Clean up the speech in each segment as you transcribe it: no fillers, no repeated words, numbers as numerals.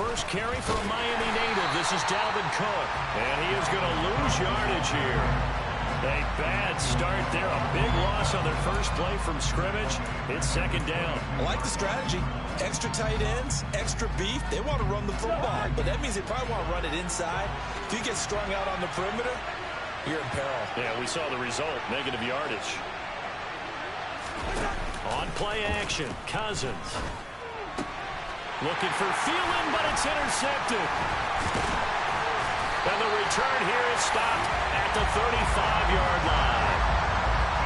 first carry for a Miami native. This is Dalvin Cook. And he is going to lose yardage here. A bad start there. A big loss on their first play from scrimmage. It's second down. I like the strategy. Extra tight ends, extra beef. They want to run the football, but that means they probably want to run it inside. If you get strung out on the perimeter, you're in peril. Yeah, we saw the result. Negative yardage. On play action, Cousins. Looking for Thielen, but it's intercepted. And the return here is stopped at the 35-yard line.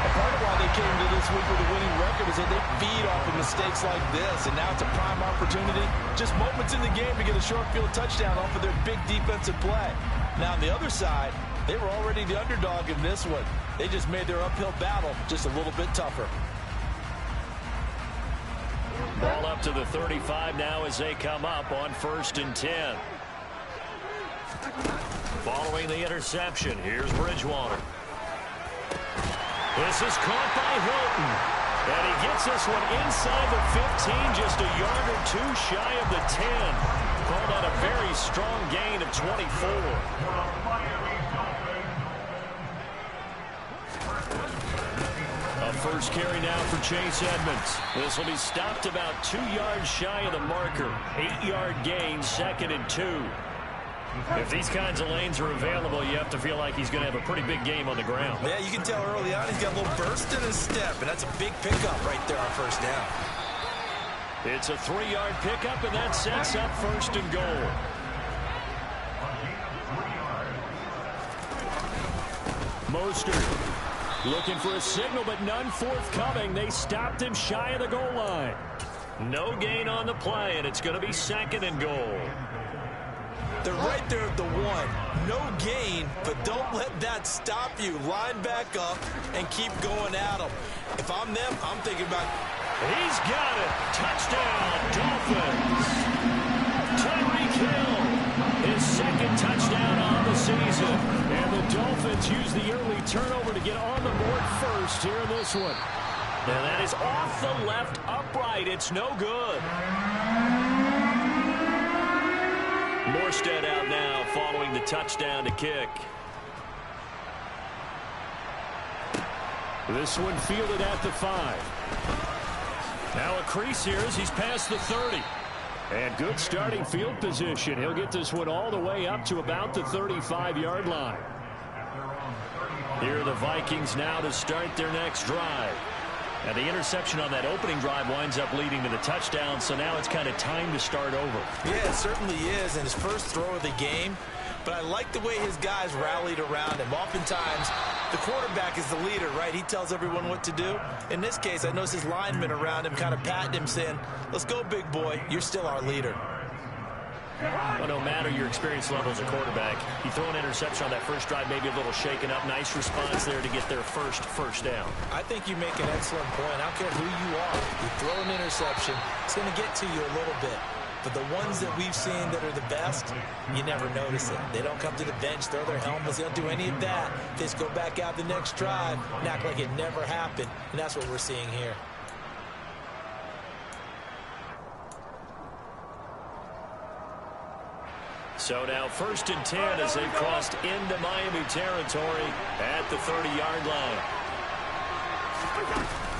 A part of why they came to this week with a winning record is that they feed off of mistakes like this, and now it's a prime opportunity. Just moments in the game to get a short field touchdown off of their big defensive play. Now on the other side, they were already the underdog in this one. They just made their uphill battle just a little bit tougher. Ball up to the 35 now as they come up on 1st and 10. Following the interception, here's Bridgewater. This is caught by Hilton. And he gets this one inside the 15, just a yard or two shy of the 10. Called out a very strong gain of 24. First carry now for Chase Edmonds. This will be stopped about 2 yards shy of the marker. 8-yard gain, 2nd and 2. If these kinds of lanes are available, you have to feel like he's going to have a pretty big game on the ground. Yeah, you can tell early on he's got a little burst in his step, and that's a big pickup right there on first down. It's a 3-yard pickup, and that sets up 1st and goal. Mostert. Looking for a signal, but none forthcoming. They stopped him shy of the goal line. No gain on the play, and it's going to be 2nd and goal. They're right there at the 1. No gain, but don't let that stop you. Line back up and keep going at them. If I'm them, I'm thinking about... He's got it. Touchdown, Dolphins. Tyreek Hill, his 2nd touchdown on the season. And the Dolphins use the early turnover to get on the board first here in this one. And that is off the left upright. It's no good. Morstead out now following the touchdown to kick. This one fielded at the 5. Now a crease here as he's past the 30. And good starting field position. He'll get this one all the way up to about the 35-yard line. Here are the Vikings now to start their next drive. And the interception on that opening drive winds up leading to the touchdown, so now it's kind of time to start over. Yeah, it certainly is, and his first throw of the game. But I like the way his guys rallied around him. Oftentimes, the quarterback is the leader, right? He tells everyone what to do. In this case, I notice his linemen around him kind of patting him, saying, let's go, big boy. You're still our leader. Well, no matter your experience level as a quarterback, you throw an interception on that first drive, maybe a little shaken up. Nice response there to get their first down. I think you make an excellent point. I don't care who you are. You throw an interception, it's going to get to you a little bit. But the ones that we've seen that are the best, you never notice it. They don't come to the bench, throw their helmets. They don't do any of that. They just go back out the next drive and act like it never happened. And that's what we're seeing here. So now 1st and 10 as they've crossed into Miami territory at the 30-yard line.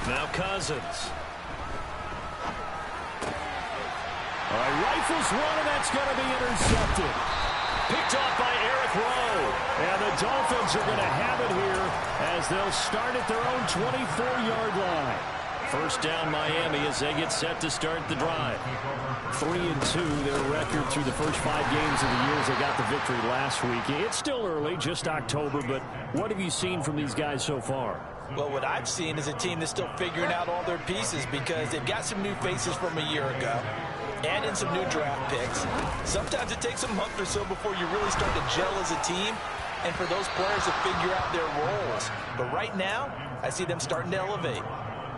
Now Cousins. All right, rifles one, and that's going to be intercepted. Picked off by Eric Rowe. And the Dolphins are going to have it here as they'll start at their own 24-yard line. First down Miami as they get set to start the drive. 3-2 their record through the first 5 games of the year as they got the victory last week. It's still early, just October, but what have you seen from these guys so far? Well, what I've seen is a team that's still figuring out all their pieces because they've got some new faces from a year ago and in some new draft picks. Sometimes it takes a month or so before you really start to gel as a team and for those players to figure out their roles. But right now, I see them starting to elevate.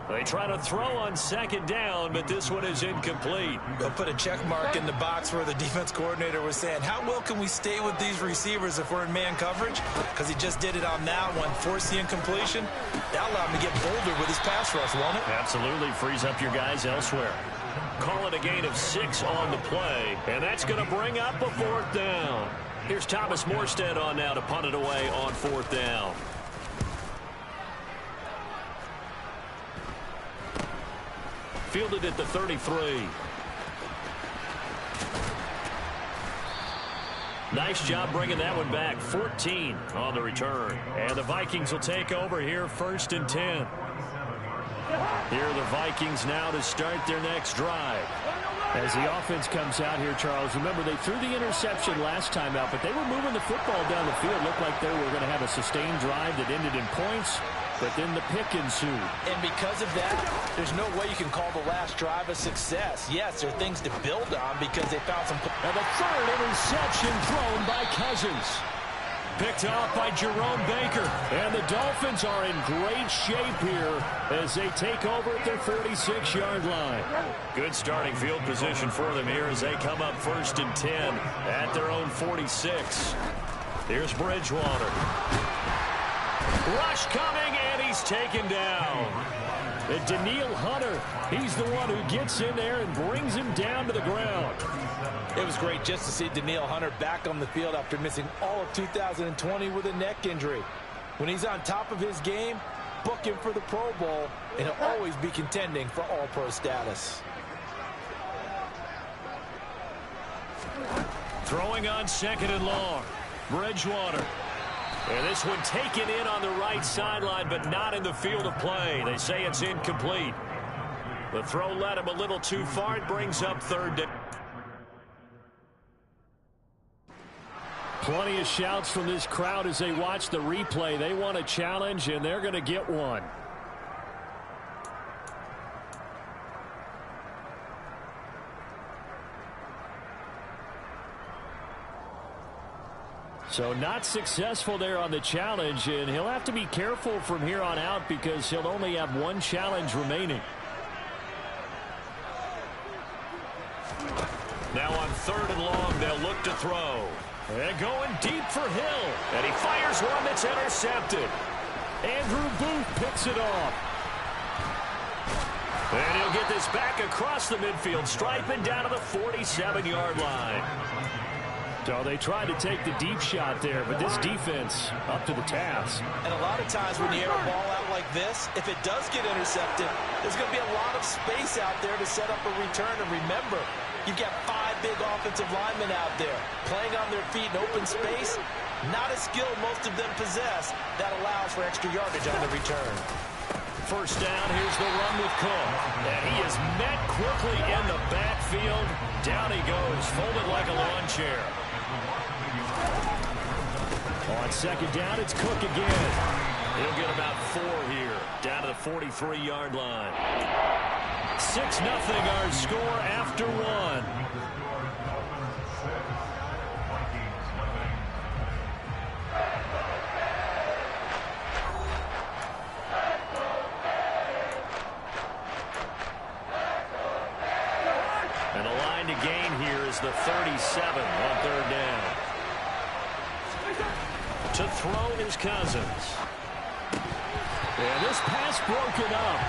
They try to throw on second down, but this one is incomplete. They'll put a check mark in the box where the defense coordinator was saying, how well can we stay with these receivers if we're in man coverage? Because he just did it on that one, forced the incompletion. That allowed him to get bolder with his pass rush, won't it? Absolutely. Frees up your guys elsewhere. Call it a gain of 6 on the play, and that's going to bring up a 4th down. Here's Thomas Morstead on now to punt it away on 4th down. Fielded at the 33. Nice job bringing that one back. 14 on the return. And the Vikings will take over here, 1st and 10. Here are the Vikings now to start their next drive. As the offense comes out here, Charles, remember they threw the interception last time out, but they were moving the football down the field. Looked like they were going to have a sustained drive that ended in points, but then the pick ensued. And because of that, there's no way you can call the last drive a success. Yes, there are things to build on because they found some... And the 3rd interception thrown by Cousins. Picked off by Jerome Baker. And the Dolphins are in great shape here as they take over at their 46-yard line. Good starting field position for them here as they come up 1st and 10 at their own 46. Here's Bridgewater. Rush coming, and he's taken down. And Danielle Hunter, he's the one who gets in there and brings him down to the ground. It was great just to see Danielle Hunter back on the field after missing all of 2020 with a neck injury. When he's on top of his game, book him for the Pro Bowl, and he'll always be contending for All-Pro status. Throwing on 2nd and long. Bridgewater. And this one taken in on the right sideline, but not in the field of play. They say it's incomplete. The throw led him a little too far. It brings up 3rd down. Plenty of shouts from this crowd as they watch the replay. They want a challenge, and they're going to get one. So not successful there on the challenge, and he'll have to be careful from here on out because he'll only have one challenge remaining. Now on 3rd and long, they'll look to throw. And going deep for Hill. And he fires one that's intercepted. Andrew Booth picks it off. And he'll get this back across the midfield stripe and down to the 47-yard line. So they tried to take the deep shot there, but this defense up to the task. And a lot of times when you air a ball out like this, if it does get intercepted, there's going to be a lot of space out there to set up a return. And remember, you've got 5 big offensive linemen out there playing on their feet in open space. Not a skill most of them possess that allows for extra yardage on the return. 1st down, here's the run with Cook. And he is met quickly in the backfield. Down he goes, folded like a lawn chair. On 2nd down, it's Cook again. He'll get about 4 here, down to the 43-yard line. 6-0 our score after 1. And the line to gain here is the 37 on 3rd down. To throw is Cousins. And this pass broken up.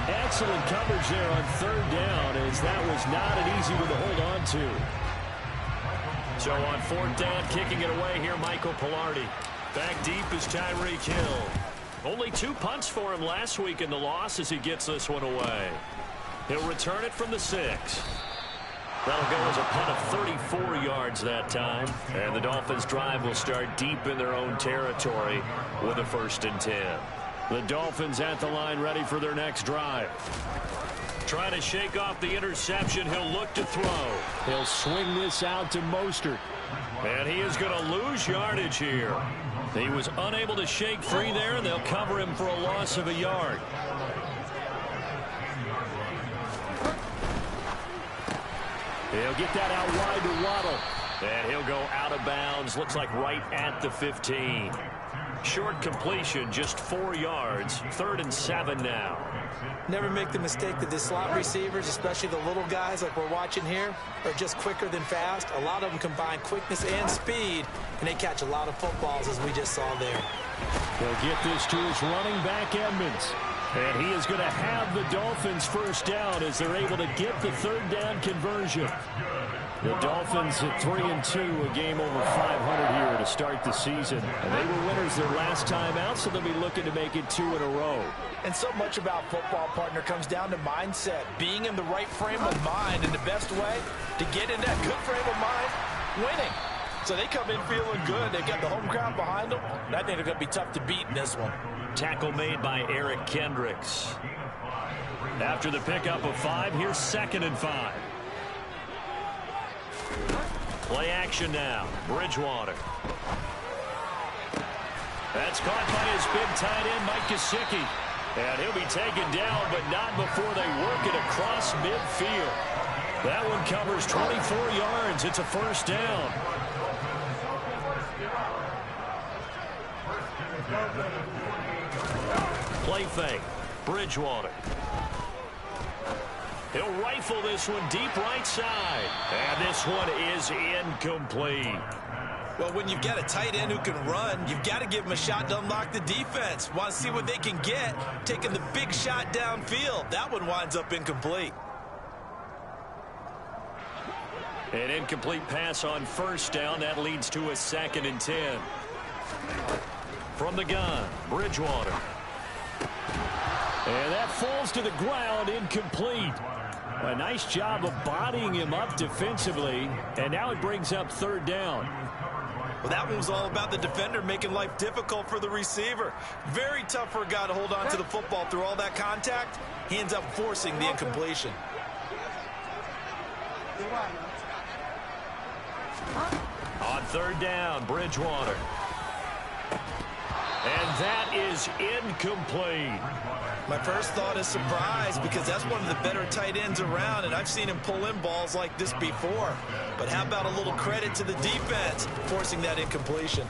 Excellent coverage there on 3rd down as that was not an easy one to hold on to. So on 4th down, kicking it away here, Michael Pilardi. Back deep is Tyreek Hill. Only 2 punts for him last week in the loss as he gets this one away. He'll return it from the 6. That'll go as a punt of 34 yards that time. And the Dolphins' drive will start deep in their own territory with a 1st and 10. The Dolphins at the line ready for their next drive. Trying to shake off the interception. He'll look to throw. He'll swing this out to Mostert. And he is going to lose yardage here. He was unable to shake free there, and they'll cover him for a loss of a yard. He'll get that out wide to Waddle. And he'll go out of bounds. Looks like right at the 15. Short completion, just 4 yards. 3rd and 7 now. Never make the mistake that the slot receivers, especially the little guys like we're watching here, are just quicker than fast. A lot of them combine quickness and speed, and they catch a lot of footballs, as we just saw there. He'll get this to his running back, Edmonds. And he is going to have the Dolphins first down as they're able to get the third down conversion. The Dolphins at 3-2, a game over 500 here to start the season. And they were winners their last time out, so they'll be looking to make it 2 in a row. And so much about football, partner, comes down to mindset. Being in the right frame of mind, and the best way to get in that good frame of mind, winning. So they come in feeling good. They've got the home crowd behind them, and I think they're going to be tough to beat in this one. Tackle made by Eric Kendricks. After the pickup of 5, here's 2nd and 5. Play action now. Bridgewater. That's caught by his big tight end, Mike Gesicki. And he'll be taken down, but not before they work it across midfield. That one covers 24 yards. It's a first down. Play fake. Bridgewater. He'll rifle this one deep right side. And this one is incomplete. Well, when you've got a tight end who can run, you've got to give him a shot to unlock the defense. Want to see what they can get, taking the big shot downfield. That one winds up incomplete. An incomplete pass on first down. That leads to a 2nd and 10. From the gun, Bridgewater. And that falls to the ground, incomplete. A nice job of bodying him up defensively, and now it brings up third down. Well, that one was all about the defender making life difficult for the receiver. Very tough for a guy to hold on to the football through all that contact. He ends up forcing the incompletion. On third down, Bridgewater. And that is incomplete. My first thought is surprise, because that's one of the better tight ends around, and I've seen him pull in balls like this before. But how about a little credit to the defense forcing that incompletion?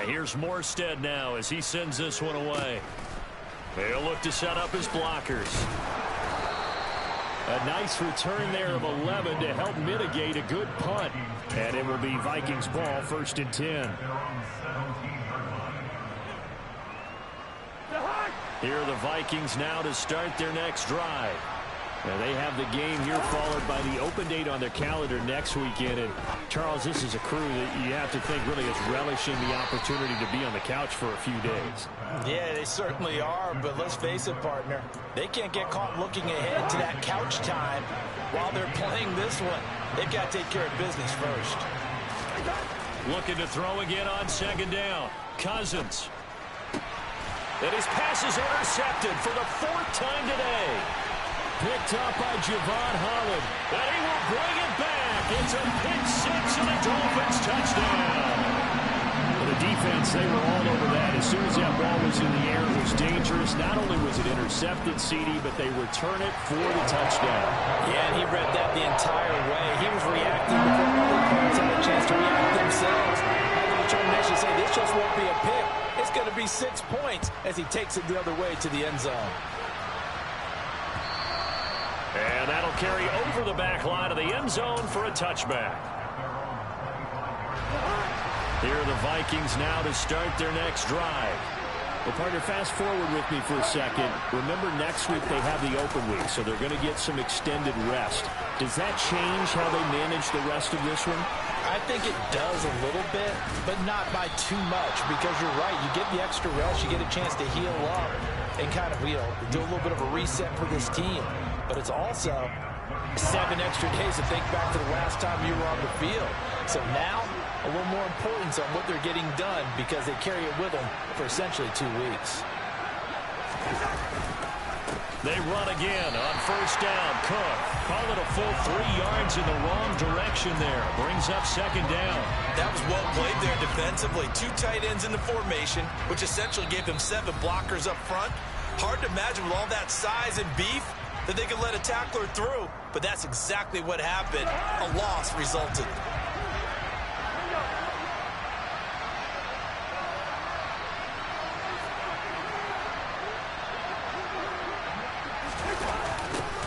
Here's Morstead now as he sends this one away. They'll look to set up his blockers. A nice return there of 11 to help mitigate a good punt. And it will be Vikings ball, 1st and 10. Here are the Vikings now to start their next drive. Now they have the game here followed by the open date on their calendar next weekend. And Charles, this is a crew that you have to think really is relishing the opportunity to be on the couch for a few days. Yeah, they certainly are, but let's face it, partner. They can't get caught looking ahead to that couch time while they're playing this one. They've got to take care of business first. Looking to throw again on 2nd down. Cousins. And his pass is intercepted for the 4th time today. Picked up by Javon Holland. And he will bring it back. It's a pick 6 and a Dolphins touchdown. Well, the defense, they were all over that. As soon as that ball was in the air, it was dangerous. Not only was it intercepted, CD, but they return it for the touchdown. Yeah, and he read that the entire way. He was reacting before other players had a chance to react themselves. Had the determination to say, this just won't be a pick. It's going to be 6 points as he takes it the other way to the end zone. And that'll carry over the back line of the end zone for a touchback. Here are the Vikings now to start their next drive. Well, partner, fast forward with me for a second. Remember, next week they have the open week, so they're going to get some extended rest. Does that change how they manage the rest of this one? I think it does a little bit, but not by too much, because you're right. You get the extra rest, you get a chance to heal up and kind of, do a little bit of a reset for this team. But it's also 7 extra days to think back to the last time you were on the field. So now, a little more importance on what they're getting done because they carry it with them for essentially 2 weeks. They run again on first down. Cook, call it a full 3 yards in the wrong direction there. Brings up 2nd down. That was well played there defensively. 2 tight ends in the formation, which essentially gave them 7 blockers up front. Hard to imagine with all that size and beef that they could let a tackler through, but that's exactly what happened. A loss resulted.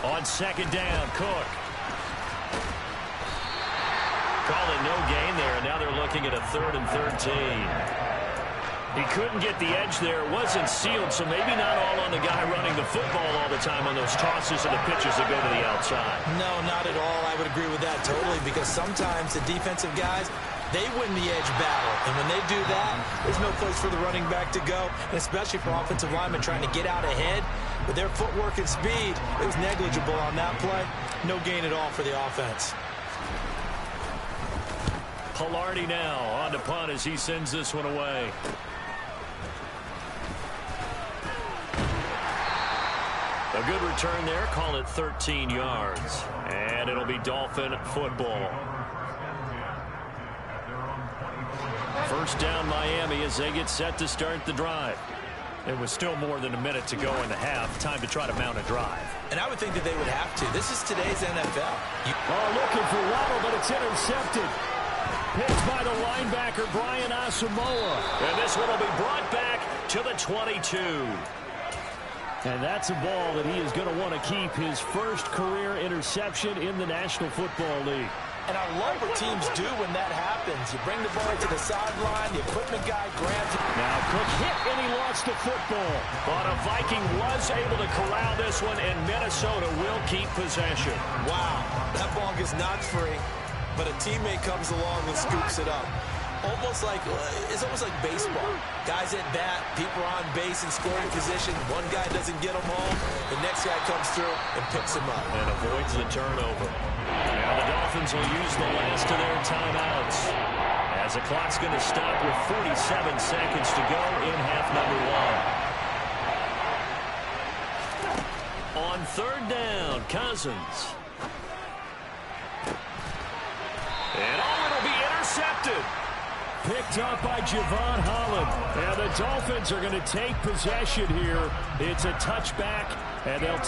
On 2nd down, Cook. Call it no gain there, and now they're looking at a 3rd and 13. He couldn't get the edge there. It wasn't sealed, so maybe not all on the guy running the football all the time on those tosses and the pitches that go to the outside. No, not at all. I would agree with that totally, because sometimes the defensive guys, they win the edge battle. And when they do that, there's no place for the running back to go, and especially for offensive linemen trying to get out ahead. With their footwork and speed, it was negligible on that play. No gain at all for the offense. Pilardi now on to punt as he sends this one away. A good return there. Call it 13 yards. And it'll be Dolphin football. First down Miami as they get set to start the drive. It was still more than a minute to go in the half. Time to try to mount a drive. And I would think that they would have to. This is today's NFL. Looking for Waddle, but it's intercepted. Picked by the linebacker, Brian Asamoah. And this one will be brought back to the 22. And that's a ball that he is going to want to keep, his first career interception in the National Football League. And I love what teams do when that happens. You bring the ball to the sideline, the equipment guy grabs it. Now Cook hit and he lost the football. But a Viking was able to corral this one, and Minnesota will keep possession. Wow, that ball gets knocked free, but a teammate comes along and scoops it up. It's almost like baseball. Guys at bat, people are on base in scoring position. One guy doesn't get them home. The next guy comes through and picks him up. And avoids the turnover. Now the Dolphins will use the last of their timeouts, as the clock's going to stop with 47 seconds to go in half number one. On third down, Cousins. And it'll be intercepted. Picked up by Javon Holland. And the Dolphins are going to take possession here. It's a touchback, and they'll...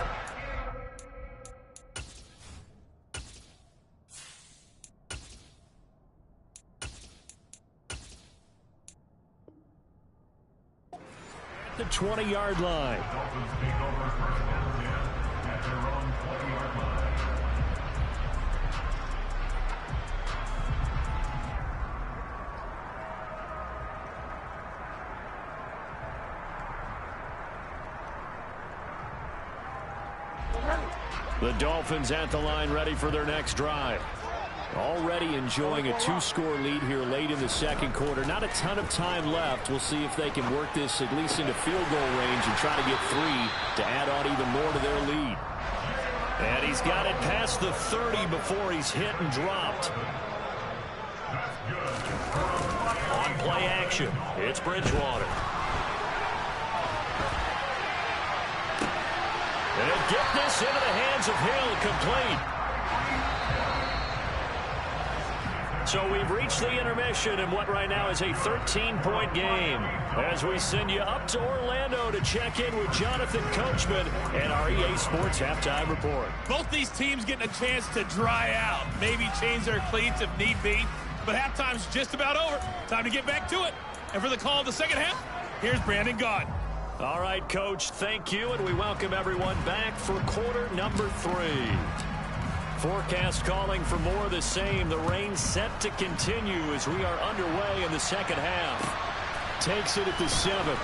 the 20-yard line. The Dolphins at the line, ready for their next drive. Already enjoying a two-score lead here late in the second quarter. Not a ton of time left. We'll see if they can work this at least into field goal range and try to get 3 to add on even more to their lead. And he's got it past the 30 before he's hit and dropped. On play action, it's Bridgewater. And he'll get this into the hands of Hill, complete. So we've reached the intermission in what right now is a 13-point game, as we send you up to Orlando to check in with Jonathan Coachman and our EA Sports Halftime Report. Both these teams getting a chance to dry out, maybe change their cleats if need be, but halftime's just about over. Time to get back to it. And for the call of the second half, here's Brandon Gaudin. All right, Coach, thank you, and we welcome everyone back for quarter number 3. Forecast calling for more of the same. The rain set to continue as we are underway in the second half. Takes it at the 7.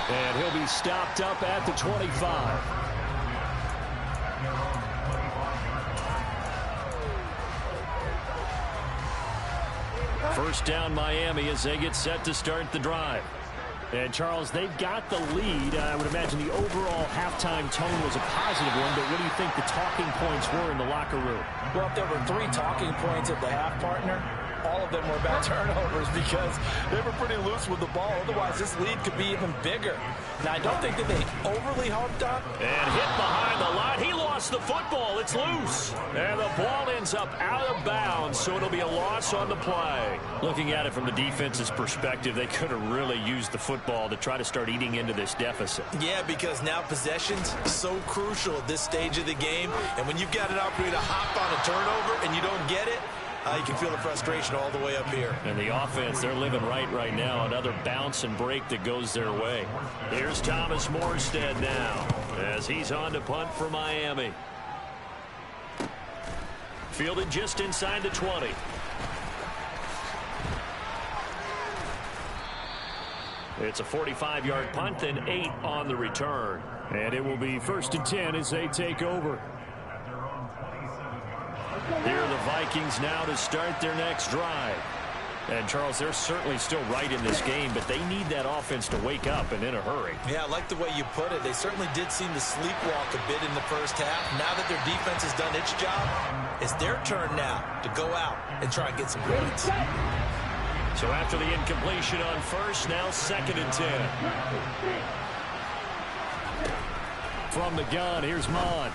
And he'll be stopped up at the 25. First down Miami as they get set to start the drive. And, Charles, they've got the lead. I would imagine the overall halftime tone was a positive one, but what do you think the talking points were in the locker room? Well, if there were 3 talking points at the half, partner, all of them were about turnovers because they were pretty loose with the ball. Otherwise, this lead could be even bigger. Now, I don't think that they overly harped on. And hit behind the line. He lost the football. It's loose. And the ball ends up out of bounds, so it'll be a loss on the play. Looking at it from the defense's perspective, they could have really used the football to try to start eating into this deficit. Yeah, because now possession's so crucial at this stage of the game. And when you've got an opportunity to hop on a turnover and you don't get it, you can feel the frustration all the way up here. And the offense, they're living right now. Another bounce and break that goes their way. Here's Thomas Morstead now as he's on to punt for Miami. Fielded just inside the 20. It's a 45-yard punt, then 8 on the return. And it will be 1st and 10 as they take over. Here are the Vikings now to start their next drive. And, Charles, they're certainly still right in this game, but they need that offense to wake up and in a hurry. Yeah, I like the way you put it. They certainly did seem to sleepwalk a bit in the first half. Now that their defense has done its job, it's their turn now to go out and try and get some points. So after the incompletion on first, now 2nd and 10. From the gun, here's Mon.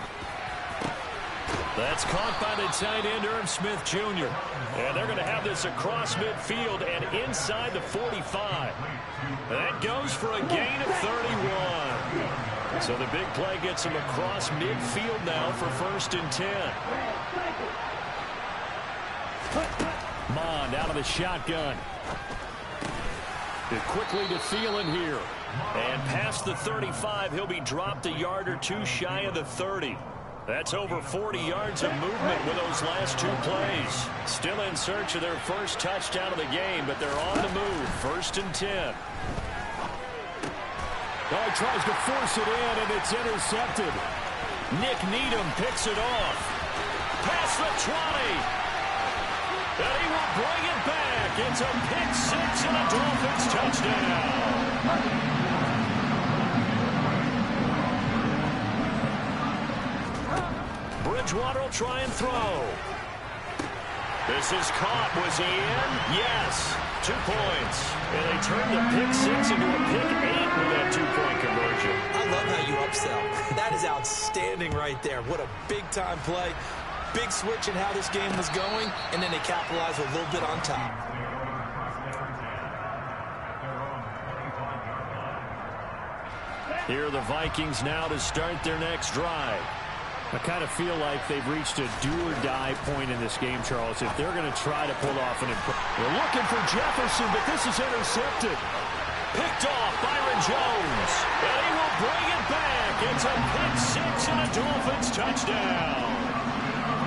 That's caught by the tight end, Irv Smith Jr. And they're going to have this across midfield and inside the 45. That goes for a gain of 31. So the big play gets him across midfield now for 1st and 10. Mond out of the shotgun. Quickly to Thielen here. And past the 35, he'll be dropped a yard or two shy of the 30. That's over 40 yards of movement with those last 2 plays. Still in search of their first touchdown of the game, but they're on the move. 1st and 10. Oh, he tries to force it in, and it's intercepted. Nick Needham picks it off. Past the 20. And he will bring it back. It's a pick 6 and a Dolphins touchdown. Bridgewater will try and throw. This is caught. Was he in? Yes. 2 points. And they turn the pick 6 into a pick 8 with that 2-point conversion. I love how you upsell. That is outstanding right there. What a big-time play. Big switch in how this game was going, and then they capitalize a little bit on top. Here are the Vikings now to start their next drive. I kind of feel like they've reached a do-or-die point in this game, Charles, if they're going to try to pull off an impressive. They're looking for Jefferson, but this is intercepted. Picked off Byron Jones. And he will bring it back. It's a pick 6 and a Dolphins touchdown.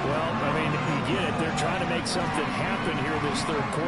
Well, I mean, you get it. They're trying to make something happen here this third quarter.